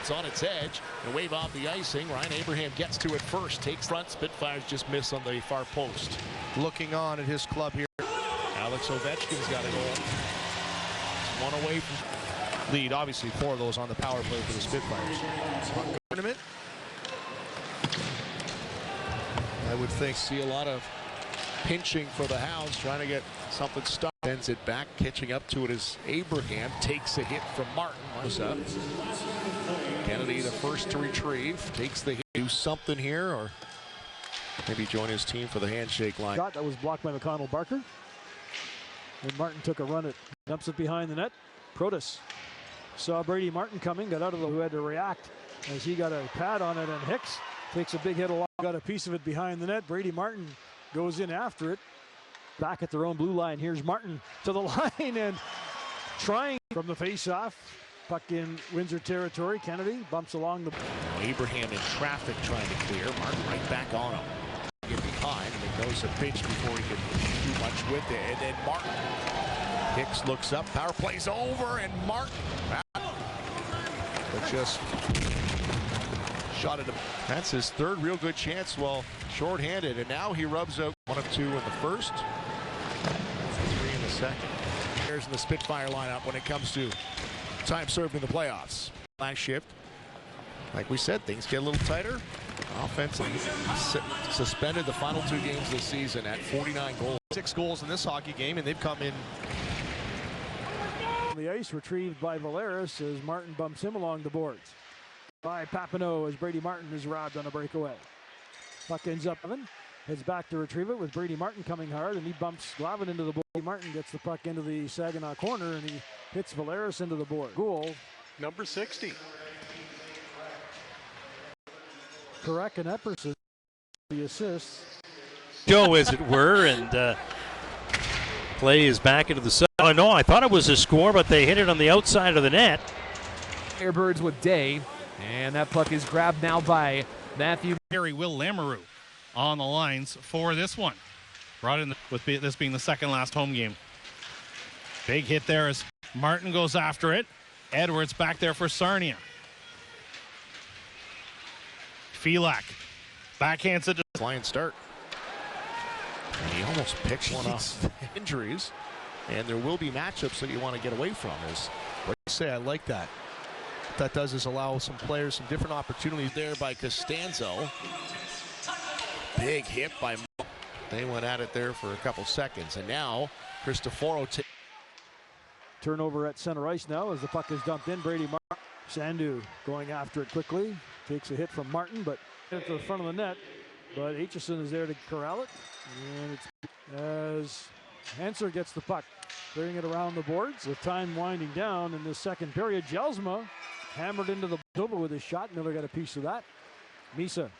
It's on its edge and wave off the icing. Ryan Abraham gets to it first, takes front. Spitfires just miss on the far post. Looking on at his club here. Alex Ovechkin's got a goal. It's one away from lead. Obviously 4 of those on the power play for the Spitfires. Tournament. I would think see a lot of pinching for the Hounds, trying to get something stuck. Sends it back, catching up to it as Abraham takes a hit from Martin. Up. Kennedy the first to retrieve, takes the hit. Do something here, or maybe join his team for the handshake line. Shot that was blocked by McConnell Barker. And Martin took a run at, dumps it behind the net. Protas saw Brady Martin coming, got out of the, who had to react as he got a pad on it, and Hicks takes a big hit along, got a piece of it behind the net. Brady Martin goes in after it. Back at their own blue line. Here's Martin to the line and trying from the face-off. Puck in Windsor territory. Kennedy bumps along the. Abraham in traffic trying to clear. Martin right back on him. Get behind, and it goes a pinch before he can do much with it. And then Martin. Hicks looks up. Power play's over, and Martin. But just shot at him. That's his third real good chance while shorthanded, and now he rubs out 1 of 2 in the first, 3 in the second. There's in the Spitfire lineup when it comes to time served in the playoffs. Last shift, like we said, things get a little tighter. Offense suspended the final 2 games this season at 49 goals. 6 goals in this hockey game, and they've come in. The ice retrieved by Valeris as Martin bumps him along the boards. By Papineau as Brady Martin is robbed on a breakaway. Puck ends up, heads back to retrieve it with Brady Martin coming hard, and he bumps Glavin into the board. Martin gets the puck into the Saginaw corner, and he hits Valeris into the board. Goal. Number 60. Karek and Epperson, the assists. Joe, as it were, and play is back into the side. Oh, no, I thought it was a score, but they hit it on the outside of the net. Airbirds with Day, and that puck is grabbed now by Matthew. Harry Will Lamoureux on the lines for this one. Brought in with this being the second last home game. Big hit there as Martin goes after it. Edwards back there for Sarnia. Felak backhands it. Flying start. And he almost picked one off injuries. And there will be matchups that you want to get away from. As what you say, I like that. What that does is allow some players some different opportunities. There by Costanzo. Big hit by. They went at it there for a couple seconds, and now Cristoforo. Turnover at center ice now as the puck is dumped in. Brady Martin. Sandu going after it quickly. Takes a hit from Martin, but at the front of the net. But Aitchison is there to corral it. And it's as Hanser gets the puck, clearing it around the boards. With time winding down in the second period, Jelsma hammered into the double with his shot. Miller got a piece of that. Misa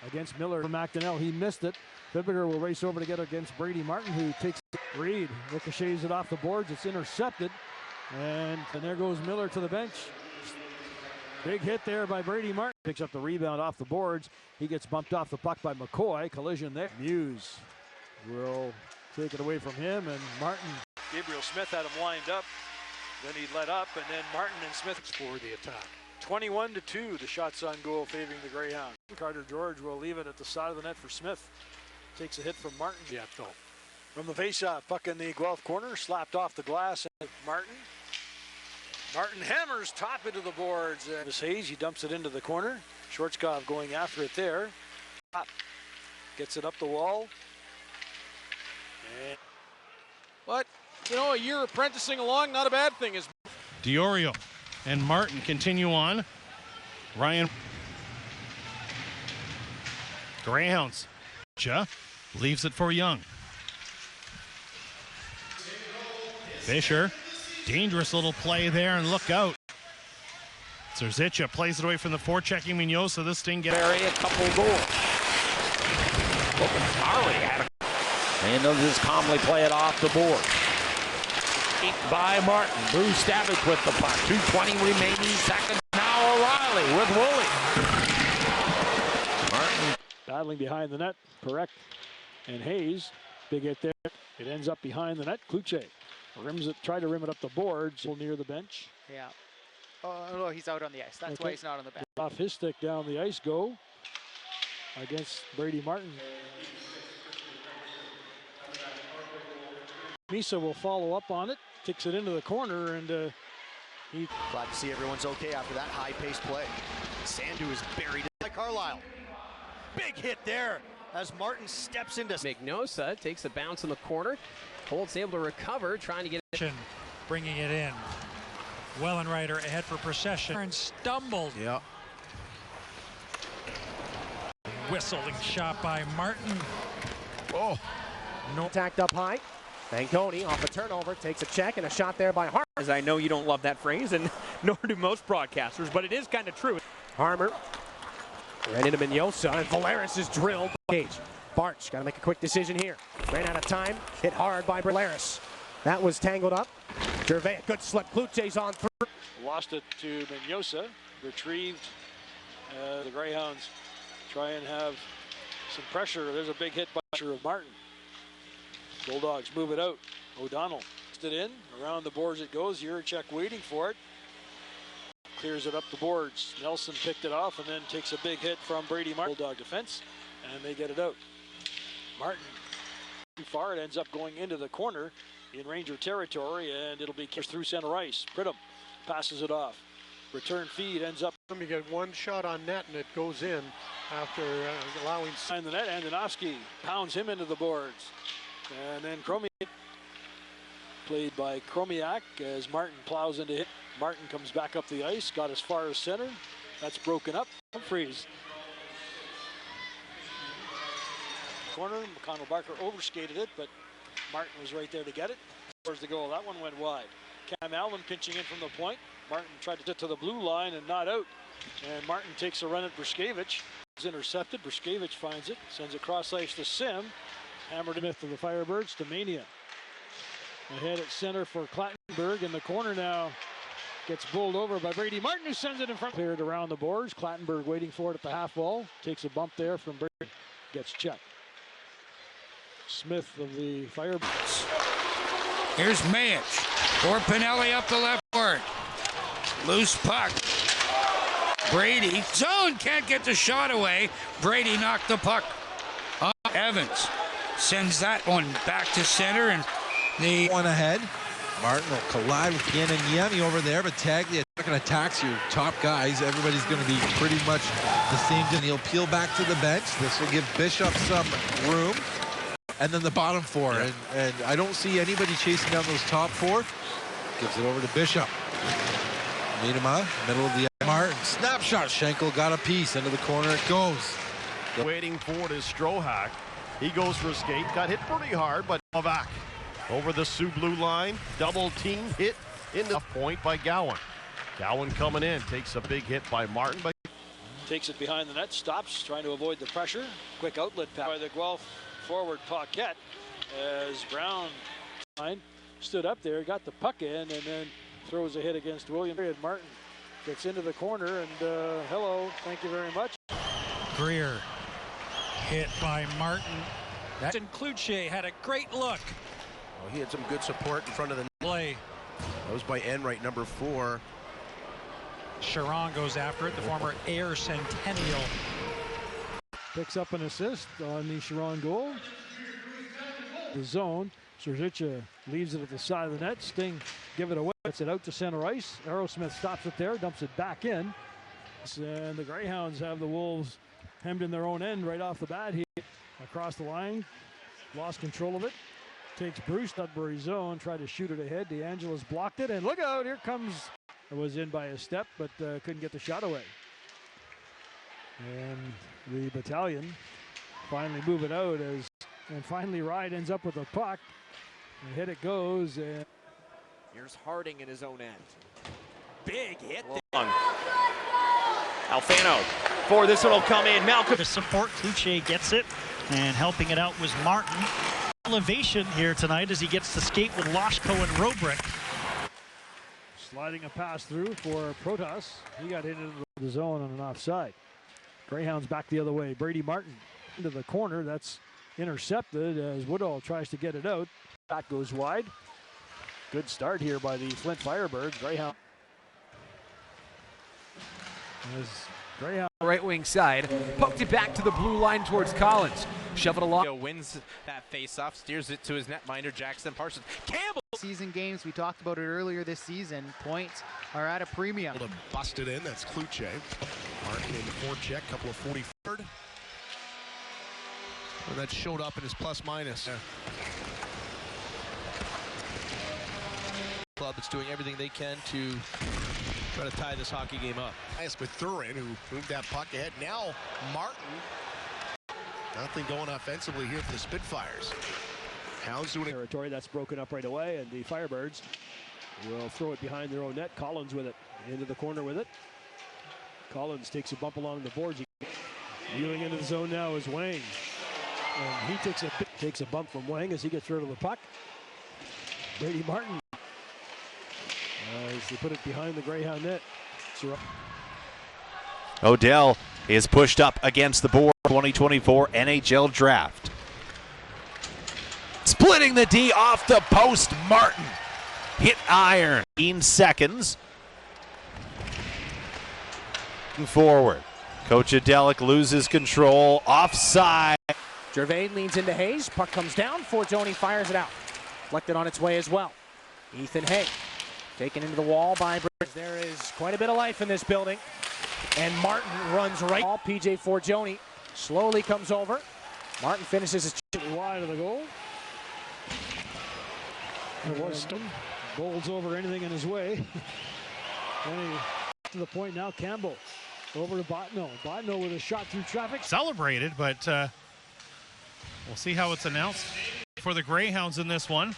against Miller from McDonnell. He missed it. Fibbiger will race over to get against Brady Martin, who takes Reed, ricochets it off the boards. It's intercepted, and there goes Miller to the bench. Big hit there by Brady Martin. Picks up the rebound off the boards. He gets bumped off the puck by McCoy. Collision there. Muse will take it away from him, and Martin. Gabriel Smith had him lined up. Then he let up, and then Martin and Smith score the attack. 21-2, the shots on goal favoring the Greyhounds. Carter George will leave it at the side of the net for Smith. Takes a hit from Martin. Yeah, though. From the faceoff, puck in the Guelph corner, slapped off the glass. And Martin hammers top into the boards. And Hayes, he dumps it into the corner. Schwarzkopf going after it there. Gets it up the wall. And but, you know, a year apprenticing along, not a bad thing. Is Diorio and Martin continue on. Ryan. Greyhounds. Leaves it for Young. Fisher. Dangerous little play there, and look out. Zerzicha plays it away from the forechecking Mignot, so this thing gets a couple goals. Already had it. And they'll just calmly play it off the board. By Martin. Bruce Stavich with the puck. 2:20 remaining seconds. Now O'Reilly with Woolley. Martin battling behind the net. Correct. And Hayes. Big hit there. It ends up behind the net. Kluche rims it, try to rim it up the boards near the bench. Yeah. Oh, no, he's out on the ice. That's why he's not on the bench. Off his stick down the ice go against Brady Martin. Misa will follow up on it, kicks it into the corner, and he... Glad to see everyone's okay after that high-paced play. Sandu is buried by Carlisle. Big hit there as Martin steps into... Mignosa takes a bounce in the corner. Holt's able to recover, trying to get it. Bringing it in. Wellenreiter ahead for procession. And stumbled. Yeah. Whistling shot by Martin. Oh. No. Tacked up high. Manconi off a turnover, takes a check and a shot there by Harmer. As I know you don't love that phrase, and nor do most broadcasters, but it is kind of true. Harmer ran into Mignosa, and Valeris is drilled. Cage. Barch got to make a quick decision here. Ran out of time, hit hard by Valeris. That was tangled up. Gervais, good slip. Kluche's on through. Lost it to Mignosa. Retrieved. The Greyhounds try and have some pressure. There's a big hit by of Martin. Bulldogs move it out. O'Donnell it in. Around the boards it goes. Yurchek waiting for it. Clears it up the boards. Nelson picked it off and then takes a big hit from Brady Martin. Bulldog defense. And they get it out. Martin too far. It ends up going into the corner in Ranger territory, and it'll be kicked through center ice. Pridham passes it off. Return feed ends up. You get one shot on net and it goes in after allowing. In the net, Andonovski pounds him into the boards. And then Chromiak, played by Chromiak, as Martin plows into hit. Martin comes back up the ice, got as far as center. That's broken up. Humphreys. Corner, McConnell Barker overskated it, but Martin was right there to get it. Towards the goal, that one went wide. Cam Allen pinching in from the point. Martin tried to get to the blue line and not out. And Martin takes a run at Bruskevich. It's intercepted. Bruskevich finds it, sends it cross ice to Sim. Hammered Smith to the Firebirds to Mania. Ahead at center for Clattenburg. In the corner now. Gets bowled over by Brady Martin, who sends it in front. Cleared around the boards. Clattenburg waiting for it at the half wall. Takes a bump there from Brady. Gets checked. Smith of the Firebirds. Here's Mayich. For Pinelli up the left board. Loose puck. Brady. Zone can't get the shot away. Brady knocked the puck off. Evans sends that one back to center, and the one ahead. Martin will collide with Yaniemi over there, but Tagliafico attacks your top guys. Everybody's going to be pretty much the same. And he'll peel back to the bench. This will give Bishop some room. And then the bottom four. Yeah. And I don't see anybody chasing down those top four. Gives it over to Bishop. Miedema, middle of the Martin. Snapshot. Schenkel got a piece. Into the corner it goes. Waiting for it is Strohak. He goes for a skate. Got hit pretty hard, but back. Over the Sioux blue line. Double team hit in the point by Gowan. Gowan coming in. Takes a big hit by Martin. Takes it behind the net. Stops. Trying to avoid the pressure. Quick outlet pass by the Guelph forward Paquette as Brown stood up there, got the puck in, and then throws a hit against William. Martin gets into the corner, and hello, thank you very much. Greer hit by Martin. And Kluche had a great look. Well, he had some good support in front of the play. That was by Enright, number 4. Sharon goes after it, the former Air Centennial. Picks up an assist on the Sharon goal. The zone. Serzica leaves it at the side of the net. Sting give it away. Gets it out to center ice. Aerosmith stops it there, dumps it back in. And the Greyhounds have the Wolves hemmed in their own end right off the bat here. Across the line. Lost control of it. Takes Bruce, Sudbury zone. Tried to shoot it ahead. DeAngelis blocked it. And look out, here comes. It was in by a step, but couldn't get the shot away. And the Battalion finally move it out and finally Ride ends up with a puck. And hit it goes. And here's Harding in his own end. Big hit. Alfano. For this one will come in. Malcolm. To support, Kluche gets it. And helping it out was Martin. Elevation here tonight as he gets to skate with Loshko and Robrick. Sliding a pass through for Protas. He got hit into the zone on an offside. Greyhounds back the other way. Brady Martin into the corner. That's intercepted as Woodall tries to get it out. That goes wide. Good start here by the Flint Firebirds. Greyhound Right wing side, poked it back to the blue line towards Collins. Shove it along. Wins that face-off, steers it to his netminder, Jackson Parsons. Campbell! Season games, we talked about it earlier this season. Points are at a premium. To bust it in, that's Kluche. Martin in the forecheck, couple of 43rd. And that showed up in his plus-minus. Yeah. Club is doing everything they can to try to tie this hockey game up. Nice Mathurin, who moved that puck ahead. Now Martin. Nothing going offensively here for the Spitfires. Hounds doing territory that's broken up right away, and the Firebirds will throw it behind their own net. Collins with it into the corner with it. Collins takes a bump along the boards. Wheeling into the zone now is Wang, and he takes a bump from Wang as he gets rid of the puck. Brady Martin as they put it behind the Greyhound net. Odell is pushed up against the board. 2024 NHL Draft. Splitting the D off the post. Martin hit iron. 15 seconds. Forward. Coach Adelic loses control. Offside. Gervais leans into Hayes. Puck comes down. Forgione fires it out. Deflected on its way as well. Ethan Hay taken into the wall by Brady. There is quite a bit of life in this building. And Martin runs right. PJ Forgione slowly comes over. Martin finishes his wide of the goal. It was bowls over anything in his way. To the point now, Campbell over to Botno. Botno with a shot through traffic. Celebrated, but we'll see how it's announced for the Greyhounds in this one.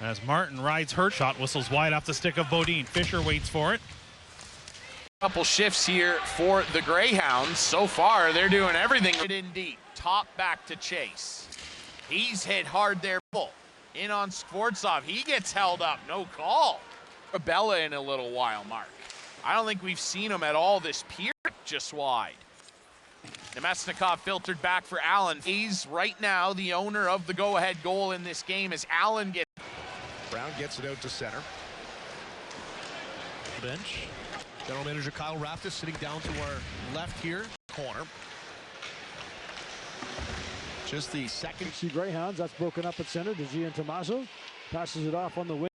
As Martin rides her shot, whistles wide off the stick of Bodine. Fisher waits for it. Couple shifts here for the Greyhounds. So far, they're doing everything in deep. Top back to Chase. He's hit hard there. In on Skvortsov. He gets held up. No call. Bella in a little while, Mark. I don't think we've seen him at all this period. Just wide. Nemesnikov filtered back for Allen. He's right now the owner of the go-ahead goal in this game as Allen gets. Brown gets it out to center. Bench. General Manager Kyle Raftis sitting down to our left here. Corner. Just the second. See Greyhounds, that's broken up at center. DeGi and Tommaso passes it off on the wing.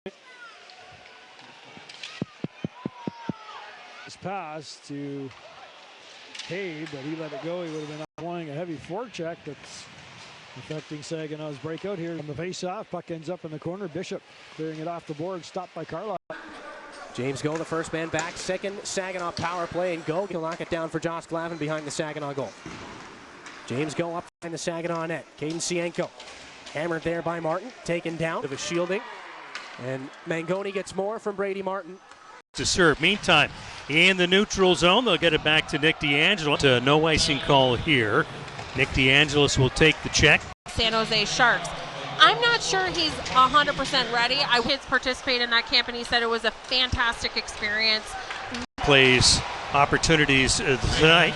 This pass to Cade, but he let it go. He would have been applying a heavy forecheck that's affecting Saginaw's breakout here. On the face-off, puck ends up in the corner. Bishop clearing it off the board, stopped by Carlisle. James Go, the first man back. Second Saginaw power play, and Go can lock it down for Josh Glavin behind the Saginaw goal. James Go up behind the Saginaw net. Caden Sienko hammered there by Martin, taken down of a shielding, and Mangoni gets more from Brady Martin. To serve. Meantime, in the neutral zone, they'll get it back to Nick DeAngelo. No icing call here. Nick DeAngelis will take the check. San Jose Sharks. I'm not sure he's 100% ready. Kids participate in that camp, and he said it was a fantastic experience. Plays opportunities tonight.